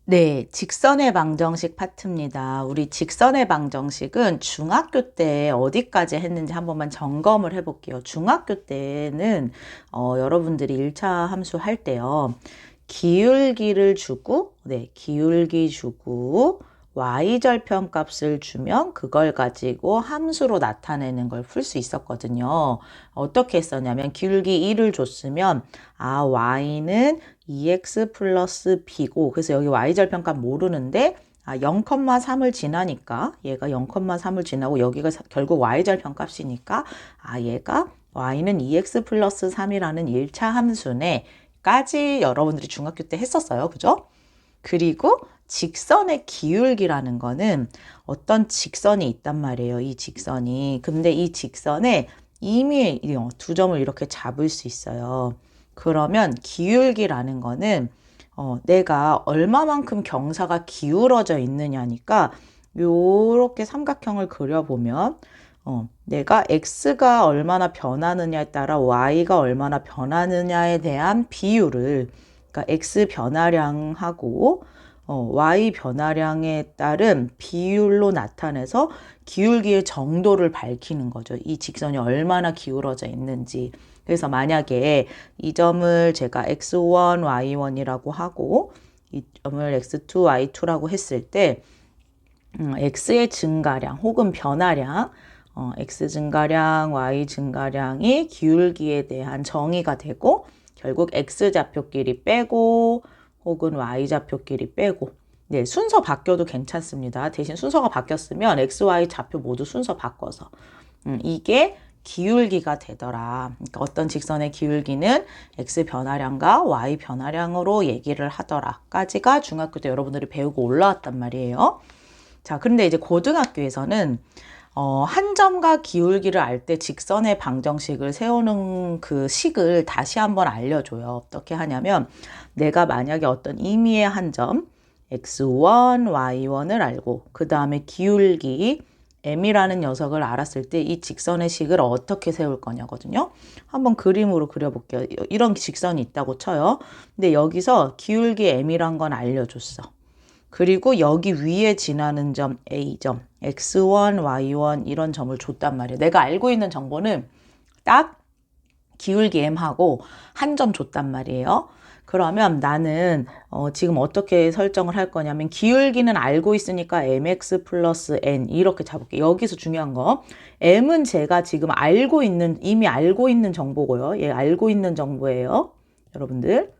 네, 직선의 방정식 파트입니다. 우리 직선의 방정식은 중학교 때 어디까지 했는지 한 번만 점검을 해볼게요. 중학교 때는 여러분들이 1차 함수 할 때요. 기울기를 주고, 네, 기울기 주고 y절편 값을 주면 그걸 가지고 함수로 나타내는 걸 풀 수 있었거든요. 어떻게 했었냐면 기울기 1을 줬으면 y는 2x 플러스 b고, 그래서 여기 y절편값 모르는데 0,3을 지나니까 얘가 0,3을 지나고 여기가 결국 y절편 값이니까 얘가 y는 2x 플러스 3이라는 1차 함수네 까지 여러분들이 중학교 때 했었어요. 그죠? 그리고 직선의 기울기라는 거는 어떤 직선이 있단 말이에요. 이 직선이. 근데 이 직선에 이미 두 점을 이렇게 잡을 수 있어요. 그러면 기울기라는 거는 내가 얼마만큼 경사가 기울어져 있느냐니까 요렇게 삼각형을 그려보면 내가 x가 얼마나 변하느냐에 따라 y가 얼마나 변하느냐에 대한 비율을, 그러니까 x 변화량하고 y 변화량에 따른 비율로 나타내서 기울기의 정도를 밝히는 거죠. 이 직선이 얼마나 기울어져 있는지. 그래서 만약에 이 점을 제가 x1, y1이라고 하고 이 점을 x2, y2라고 했을 때 x의 증가량 혹은 변화량, x 증가량, y 증가량이 기울기에 대한 정의가 되고 결국 x 좌표끼리 빼고 혹은 y 좌표끼리 빼고, 네, 순서 바뀌어도 괜찮습니다. 대신 순서가 바뀌었으면 x, y 좌표 모두 순서 바꿔서 이게 기울기가 되더라. 그러니까 어떤 직선의 기울기는 x 변화량과 y 변화량으로 얘기를 하더라까지가 중학교 때 여러분들이 배우고 올라왔단 말이에요. 자, 그런데 이제 고등학교에서는 한 점과 기울기를 알 때 직선의 방정식을 세우는 그 식을 다시 한번 알려줘요. 어떻게 하냐면 내가 만약에 어떤 임의의 한 점 x1, y1을 알고 그 다음에 기울기 m이라는 녀석을 알았을 때 이 직선의 식을 어떻게 세울 거냐거든요. 한번 그림으로 그려볼게요. 이런 직선이 있다고 쳐요. 근데 여기서 기울기 m이란 건 알려줬어. 그리고 여기 위에 지나는 점 A점, X1, Y1 이런 점을 줬단 말이에요. 내가 알고 있는 정보는 딱 기울기 M하고 한 점 줬단 말이에요. 그러면 나는 지금 어떻게 설정을 할 거냐면 기울기는 알고 있으니까 mx 플러스 n 이렇게 잡을게요. 여기서 중요한 거 m은 제가 지금 이미 알고 있는 정보고요. 얘 알고 있는 정보예요. 여러분들.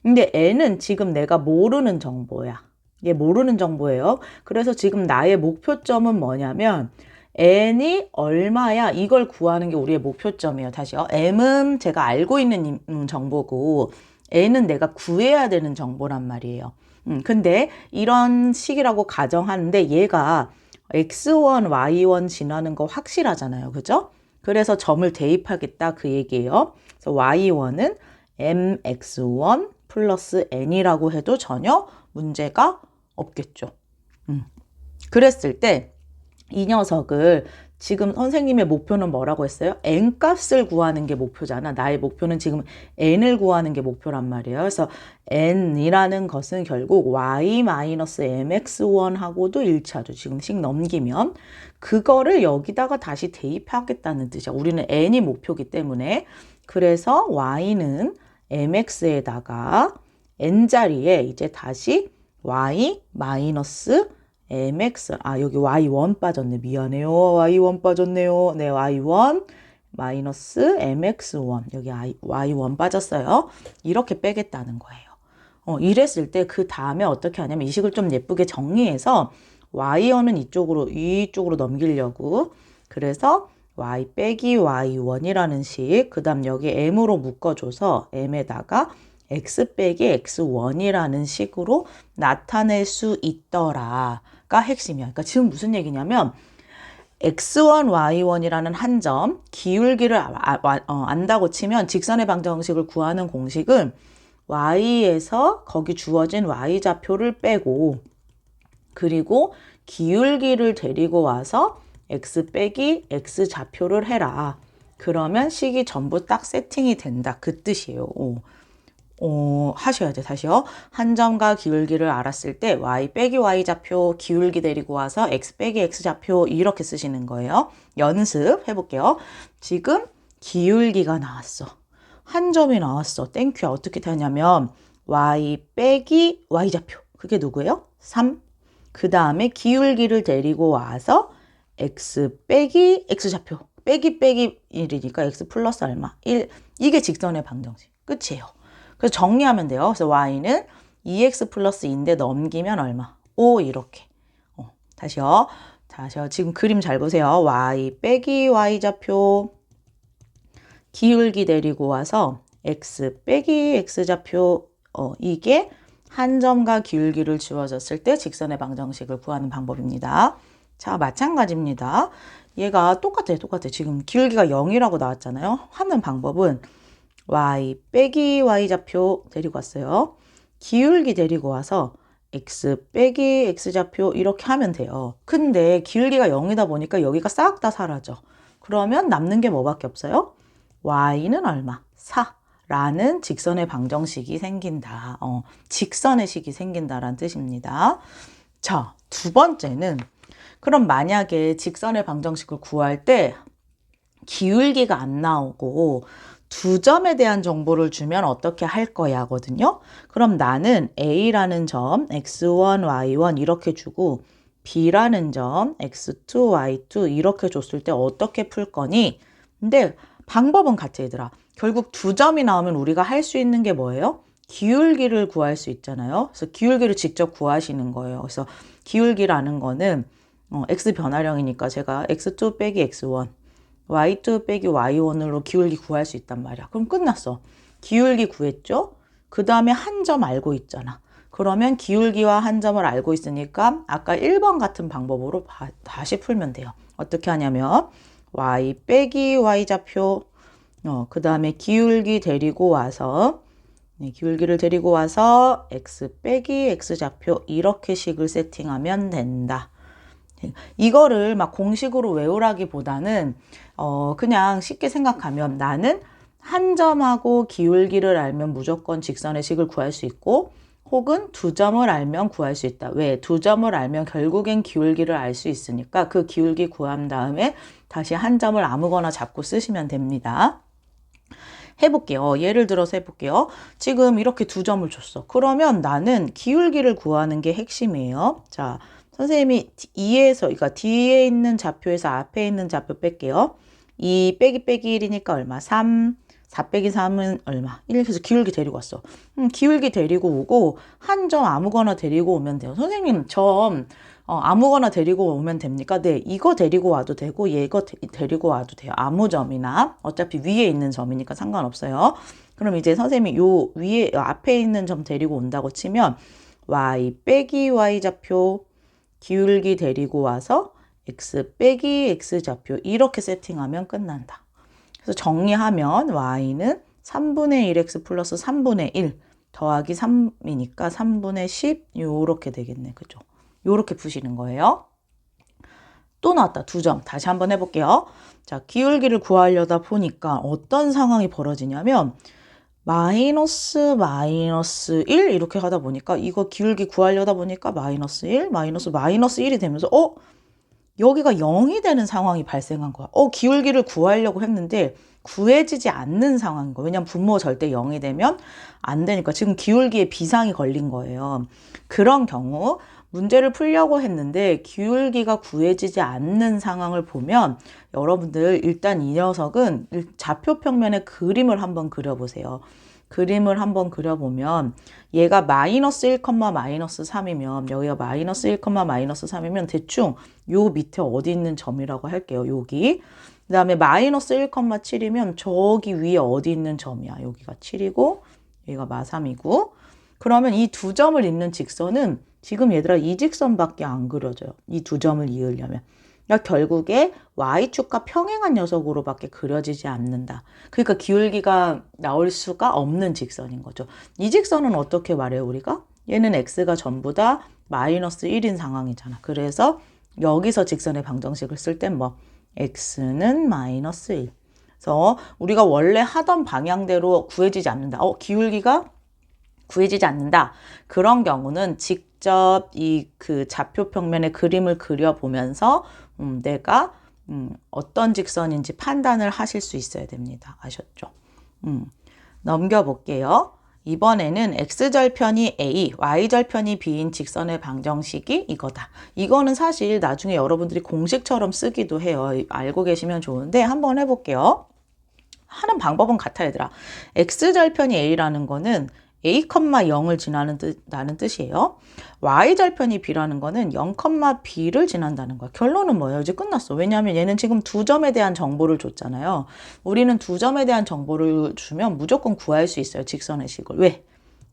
근데 n은 지금 내가 모르는 정보야. 얘 모르는 정보예요. 그래서 지금 나의 목표점은 뭐냐면 n이 얼마야 이걸 구하는 게 우리의 목표점이에요. 다시요. m은 제가 알고 있는 정보고 n은 내가 구해야 되는 정보란 말이에요. 근데 이런 식이라고 가정하는데 얘가 x1, y1 지나는 거 확실하잖아요. 그죠? 그래서 점을 대입하겠다 그 얘기예요. 그래서 y1은 mx1 플러스 n이라고 해도 전혀 문제가 없겠죠. 그랬을 때 이 녀석을 지금 선생님의 목표는 뭐라고 했어요? n 값을 구하는 게 목표잖아. 나의 목표는 지금 n을 구하는 게 목표란 말이에요. 그래서 n이라는 것은 결국 y-mx1하고도 일치하죠. 지금 식 넘기면 그거를 여기다가 다시 대입하겠다는 뜻이야. 우리는 n이 목표이기 때문에. 그래서 y는 mx에다가 n자리에 이제 다시 y 마이너스 mx, 여기 y1 빠졌네. 미안해요. y1 빠졌네요. 네, y1 마이너스 mx1. 여기 y1 빠졌어요. 이렇게 빼겠다는 거예요. 이랬을 때 그 다음에 어떻게 하냐면 이 식을 좀 예쁘게 정리해서 y1은 이쪽으로 넘기려고. 그래서 y 빼기 y1이라는 식, 그 다음 여기 m으로 묶어줘서 m에다가 x 빼기 x1이라는 식으로 나타낼 수 있더라가 핵심이야. 그러니까 지금 무슨 얘기냐면 x1, y1이라는 한 점 기울기를 안다고 치면 직선의 방정식을 구하는 공식은 y에서 거기 주어진 y좌표를 빼고 그리고 기울기를 데리고 와서 x 빼기 x 좌표를 해라. 그러면 식이 전부 딱 세팅이 된다. 그 뜻이에요. 하셔야 돼. 다시요. 한 점과 기울기를 알았을 때 y 빼기 y 좌표, 기울기 데리고 와서 x 빼기 x 좌표 이렇게 쓰시는 거예요. 연습 해볼게요. 지금 기울기가 나왔어. 한 점이 나왔어. 땡큐야. 어떻게 되냐면 y 빼기 y 좌표. 그게 누구예요? 3. 그 다음에 기울기를 데리고 와서 x 빼기 x 좌표. 빼기 1이니까 x 플러스 얼마? 1. 이게 직선의 방정식. 끝이에요. 그래서 정리하면 돼요. 그래서 y는 2x 플러스 2인데 넘기면 얼마? 5 이렇게. 다시요. 지금 그림 잘 보세요. y 빼기 y 좌표, 기울기 데리고 와서 x 빼기 x 좌표, 이게 한 점과 기울기를 주어졌을 때 직선의 방정식을 구하는 방법입니다. 자, 마찬가지입니다. 얘가 똑같아요. 지금 기울기가 0이라고 나왔잖아요. 하는 방법은 y 빼기 y 좌표 데리고 왔어요. 기울기 데리고 와서 x 빼기 x 좌표 이렇게 하면 돼요. 근데 기울기가 0이다 보니까 여기가 싹 다 사라져. 그러면 남는 게 뭐밖에 없어요? y는 얼마? 4. 라는 직선의 방정식이 생긴다. 직선의 식이 생긴다라는 뜻입니다. 자, 두 번째는 그럼 만약에 직선의 방정식을 구할 때 기울기가 안 나오고 두 점에 대한 정보를 주면 어떻게 할 거야거든요. 그럼 나는 A라는 점 x1, y1 이렇게 주고 B라는 점 x2, y2 이렇게 줬을 때 어떻게 풀 거니? 근데 방법은 같아 얘들아. 결국 두 점이 나오면 우리가 할 수 있는 게 뭐예요? 기울기를 구할 수 있잖아요. 그래서 기울기를 직접 구하시는 거예요. 그래서 기울기라는 거는 x 변화량이니까 제가 x2 빼기 x1 y2 빼기 y1으로 기울기 구할 수 있단 말이야. 그럼 끝났어. 기울기 구했죠? 그 다음에 한 점 알고 있잖아. 그러면 기울기와 한 점을 알고 있으니까 아까 1번 같은 방법으로 다시 풀면 돼요. 어떻게 하냐면 y 빼기 y 좌표, 그 다음에 기울기 데리고 와서 기울기를 데리고 와서 x 빼기 x 좌표 이렇게 식을 세팅하면 된다. 이거를 막 공식으로 외우라기보다는 그냥 쉽게 생각하면 나는 한 점하고 기울기를 알면 무조건 직선의 식을 구할 수 있고 혹은 두 점을 알면 구할 수 있다. 왜? 두 점을 알면 결국엔 기울기를 알 수 있으니까 그 기울기 구한 다음에 다시 한 점을 아무거나 잡고 쓰시면 됩니다. 해볼게요. 예를 들어서 해볼게요. 지금 이렇게 두 점을 줬어. 그러면 나는 기울기를 구하는 게 핵심이에요. 자, 선생님이 2에서, 그러니까 뒤에 있는 좌표에서 앞에 있는 좌표 뺄게요. 2 빼기 1이니까 얼마? 3. 4 빼기 3은 얼마? 1. 그래서 기울기 데리고 왔어. 기울기 데리고 오고 한 점 아무거나 데리고 오면 돼요. 선생님 점 아무거나 데리고 오면 됩니까? 네, 이거 데리고 와도 되고 이거 데리고 와도 돼요. 아무 점이나 어차피 위에 있는 점이니까 상관없어요. 그럼 이제 선생님이 요 위에 앞에 있는 점 데리고 온다고 치면 y 빼기 y 좌표, 기울기 데리고 와서 x 빼기 x 좌표 이렇게 세팅하면 끝난다. 그래서 정리하면 y는 3분의 1x 플러스 3분의 1 더하기 3이니까 3분의 10 요렇게 되겠네. 그죠? 요렇게 푸시는 거예요. 또 나왔다. 두 점. 다시 한번 해볼게요. 자, 기울기를 구하려다 보니까 어떤 상황이 벌어지냐면 마이너스 1 이렇게 하다 보니까 이거 기울기 구하려다 보니까 마이너스 1, 마이너스 1이 되면서 여기가 0이 되는 상황이 발생한 거야. 기울기를 구하려고 했는데 구해지지 않는 상황인 거예요. 왜냐면 분모 절대 0이 되면 안 되니까 지금 기울기에 비상이 걸린 거예요. 그런 경우 문제를 풀려고 했는데 기울기가 구해지지 않는 상황을 보면 여러분들 일단 이 녀석은 좌표 평면에 그림을 한번 그려보세요. 그림을 한번 그려보면 얘가 마이너스 1, 마이너스 3이면 여기가 마이너스 1, 마이너스 3이면 대충 요 밑에 어디 있는 점이라고 할게요. 여기. 그 다음에 마이너스 1, 7이면 저기 위에 어디 있는 점이야. 여기가 7이고 여기가 마3이고 그러면 이 두 점을 잇는 직선은 지금 얘들아 이 직선밖에 안 그려져요. 이 두 점을 이으려면. 그러니까 결국에 y축과 평행한 녀석으로밖에 그려지지 않는다. 그러니까 기울기가 나올 수가 없는 직선인 거죠. 이 직선은 어떻게 말해요 우리가? 얘는 x가 전부 다 마이너스 1인 상황이잖아. 그래서 여기서 직선의 방정식을 쓸 땐 뭐 x는 마이너스 1. 그래서 우리가 원래 하던 방향대로 구해지지 않는다. 기울기가 구해지지 않는다. 그런 경우는 직접 이 그 좌표 평면에 그림을 그려보면서 내가 어떤 직선인지 판단을 하실 수 있어야 됩니다. 아셨죠? 넘겨볼게요. 이번에는 x절편이 a, y절편이 b인 직선의 방정식이 이거다. 이거는 사실 나중에 여러분들이 공식처럼 쓰기도 해요. 알고 계시면 좋은데 한번 해볼게요. 하는 방법은 같아 얘들아. x절편이 a라는 거는 a, 0을 지나는 뜻이에요. y절편이 b라는 거는 0, b를 지난다는 거야. 결론은 뭐예요? 이제 끝났어. 왜냐하면 얘는 지금 두 점에 대한 정보를 줬잖아요. 우리는 두 점에 대한 정보를 주면 무조건 구할 수 있어요. 직선의 식을. 왜?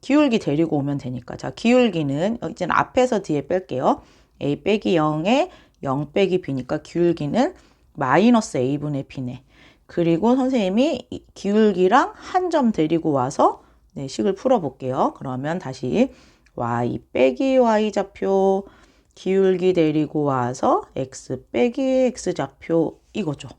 기울기 데리고 오면 되니까. 자, 기울기는 이제는 앞에서 뒤에 뺄게요. a 빼기 0에 0 빼기 b니까 기울기는 마이너스 a분의 b네. 그리고 선생님이 기울기랑 한 점 데리고 와서 네, 식을 풀어볼게요. 그러면 다시 y 빼기 y 좌표 기울기 데리고 와서 x 빼기 x 좌표 이거죠.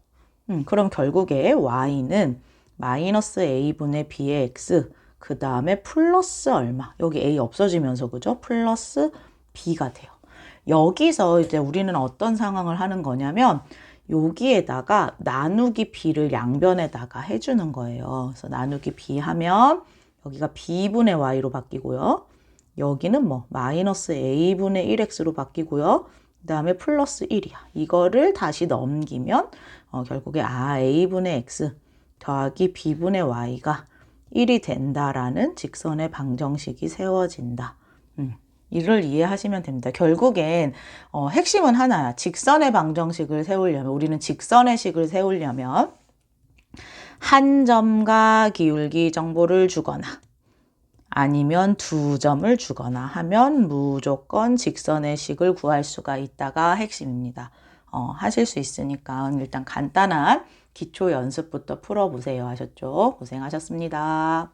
그럼 결국에 y는 마이너스 a분의 b의 x 그 다음에 플러스 얼마 여기 a 없어지면서 그죠? 플러스 b가 돼요. 여기서 이제 우리는 어떤 상황을 하는 거냐면 여기에다가 나누기 b를 양변에다가 해주는 거예요. 그래서 나누기 b 하면 여기가 b분의 y로 바뀌고요. 여기는 뭐 마이너스 a분의 1x로 바뀌고요. 그 다음에 플러스 1이야. 이거를 다시 넘기면 결국에 a분의 x 더하기 b분의 y가 1이 된다라는 직선의 방정식이 세워진다. 이를 이해하시면 됩니다. 결국엔 핵심은 하나야. 직선의 방정식을 세우려면 우리는 직선의 식을 세우려면 한 점과 기울기 정보를 주거나 아니면 두 점을 주거나 하면 무조건 직선의 식을 구할 수가 있다가 핵심입니다. 하실 수 있으니까 일단 간단한 기초 연습부터 풀어보세요. 하셨죠? 고생하셨습니다.